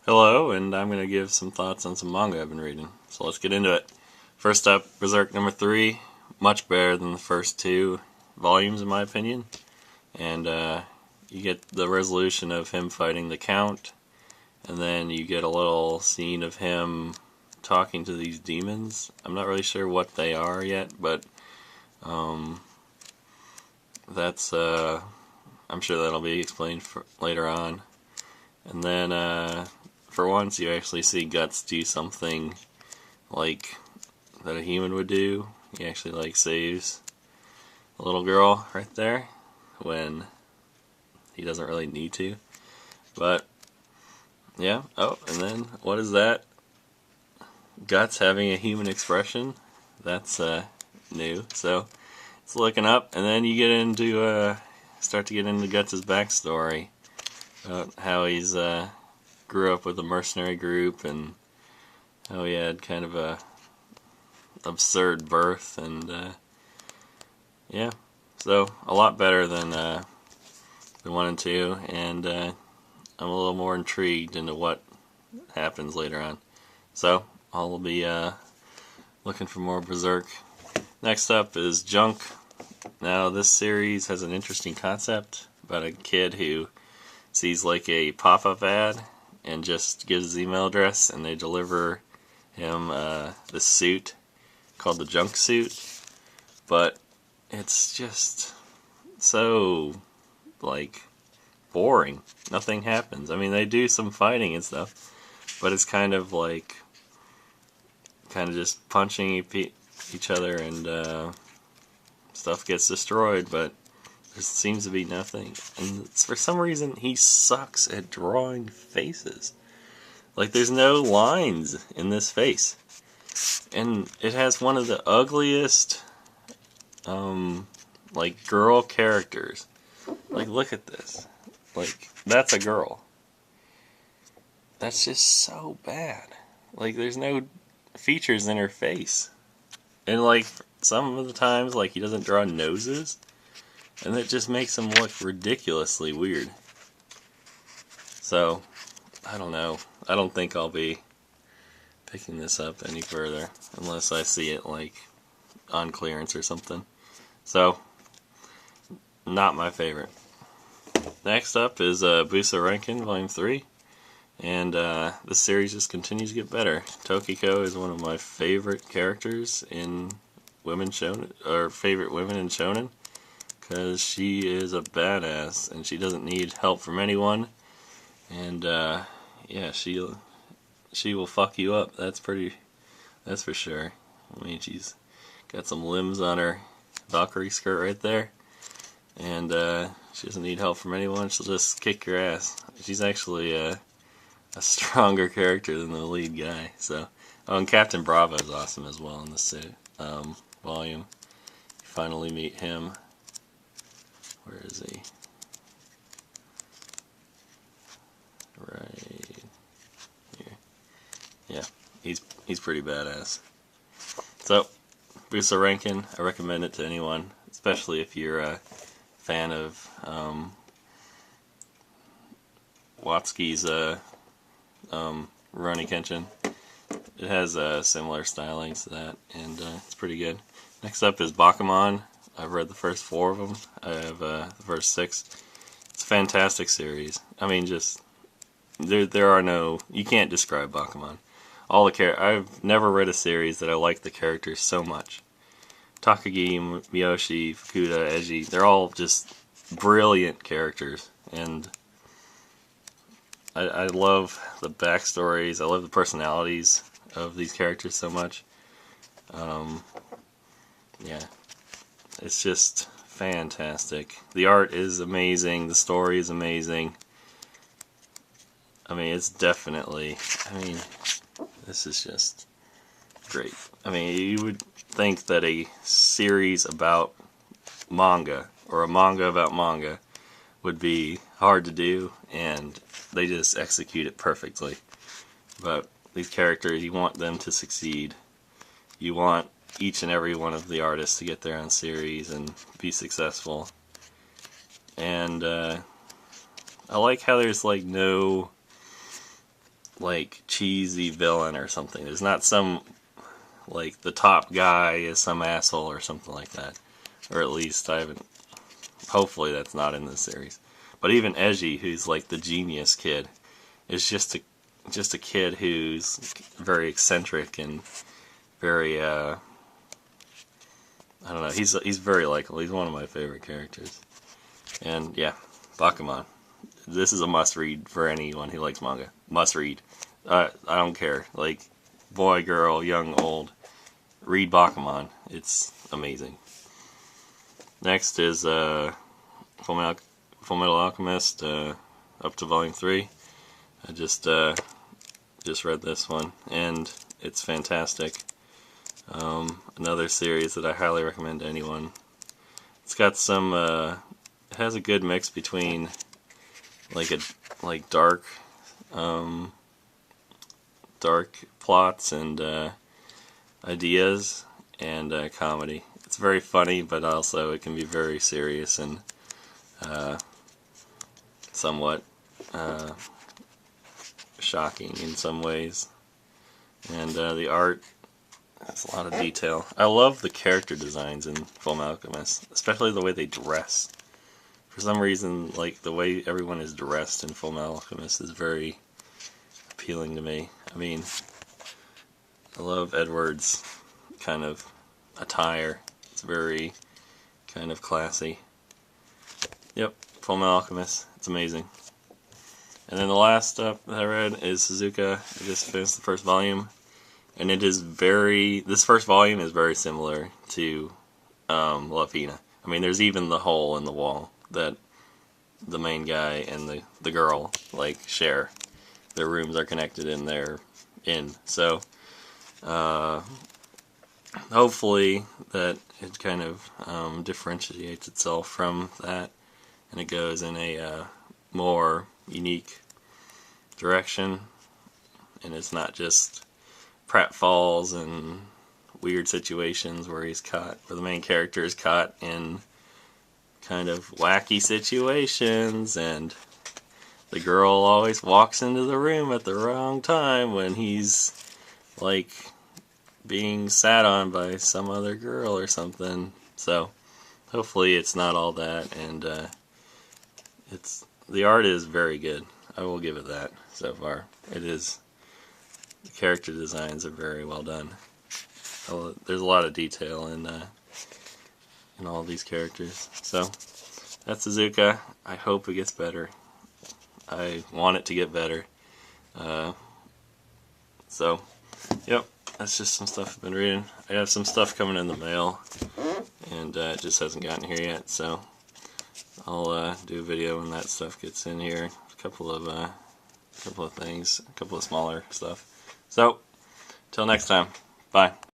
Hello, and I'm going to give some thoughts on some manga I've been reading. So let's get into it. First up, Berserk #3, much better than the first two volumes in my opinion. And you get the resolution of him fighting the Count, and then you get a little scene of him talking to these demons. I'm not really sure what they are yet, but that's I'm sure that'll be explained later on. And then for once you actually see Guts do something like that a human would do. He actually like saves a little girl right there when he doesn't really need to. But yeah, oh, and then what is that? Guts having a human expression. That's new. So it's looking up, and then you get into start to get into Guts' backstory about how he's grew up with a mercenary group and how he had kind of a absurd birth, and yeah, so a lot better than 1 and 2, and I'm a little more intrigued into what happens later on. So I'll be looking for more Berserk. Next up is Junk. Now this series has an interesting concept about a kid who sees like a pop-up ad and just gives his email address, and they deliver him this suit called the Junk Suit. But it's just so like boring. Nothing happens. I mean, they do some fighting and stuff, but it's kind of just punching each other, and stuff gets destroyed, but there seems to be nothing. And for some reason, he sucks at drawing faces. Like, there's no lines in this face. And it has one of the ugliest, like, girl characters. Like, look at this. Like, that's a girl. That's just so bad. Like, there's no features in her face. And, like, some of the times, like, he doesn't draw noses. And it just makes him look ridiculously weird. So, I don't know. I don't think I'll be picking this up any further unless I see it like on clearance or something. So, not my favorite. Next up is Buso Renkin Volume 3. And this series just continues to get better. Tokiko is one of my favorite characters in women shonen, or favorite women in shonen, because she is a badass and she doesn't need help from anyone, and yeah, she will fuck you up. That's for sure. I mean, she's got some limbs on her Valkyrie skirt right there, and she doesn't need help from anyone. She'll just kick your ass. She's actually a stronger character than the lead guy. So, oh, and Captain Bravo is awesome as well in this volume. You finally meet him. Where is he? Right here. Yeah, he's pretty badass. So, Buso Renkin, I recommend it to anyone, especially if you're a fan of Watsuki's Rurouni Kenshin. It has similar stylings to that, and it's pretty good. Next up is Bakuman. I've read the first 4 of them. I have the first 6. It's a fantastic series. I mean, just there are no, you can't describe Bakuman. All the I've never read a series that I like the characters so much. Takagi, Miyoshi, Fukuda, Eiji, they're all just brilliant characters, and I love the backstories. I love the personalities of these characters so much. Yeah, it's just fantastic. The art is amazing. The story is amazing. I mean, it's definitely, this is just great. I mean, you would think that a series about manga, or a manga about manga, would be hard to do, and they just execute it perfectly. But these characters, you want them to succeed. You want each and every one of the artists to get their own series and be successful. And I like how there's like no like cheesy villain or something. There's not some, like, the top guy is some asshole or something like that. Or at least I haven't, hopefully that's not in this series. But even Eiji, who's like the genius kid, is just a kid who's very eccentric and very I don't know, he's very likable. He's one of my favorite characters. And yeah, Bakuman. This is a must read for anyone who likes manga. Must read. I don't care. Like, boy, girl, young, old. Read Bakuman. It's amazing. Next is Full Metal Alchemist, up to Volume 3. I just read this one, and it's fantastic. Another series that I highly recommend to anyone. It's got some, it has a good mix between like dark plots and ideas and comedy. It's very funny, but also it can be very serious and somewhat shocking in some ways. And the art has a lot of detail. I love the character designs in Full Alchemist, especially the way they dress. For some reason, like, the way everyone is dressed in Full Alchemist is very appealing to me. I mean, I love Edward's kind of attire. It's very kind of classy. Yep, Full Alchemist. It's amazing. And then the last stuff that I read is Suzuka. I just finished the first volume. And it is this first volume is very similar to La Fina. I mean, there's even the hole in the wall that the main guy and the girl, like, share. Their rooms are connected and they're in. So, hopefully that it kind of differentiates itself from that, and it goes in a more unique direction, and it's not just pratfalls and weird situations where the main character is caught in kind of wacky situations, and the girl always walks into the room at the wrong time when he's, like, being sat on by some other girl or something. So hopefully it's not all that, and the art is very good. I will give it that so far. It is. The character designs are very well done. There's a lot of detail in all these characters. So that's Suzuka. I hope it gets better. I want it to get better. So, yep, that's just some stuff I've been reading. I have some stuff coming in the mail, and it just hasn't gotten here yet. So I'll do a video when that stuff gets in here. A couple of things, a couple of smaller stuff. So, till next time, bye.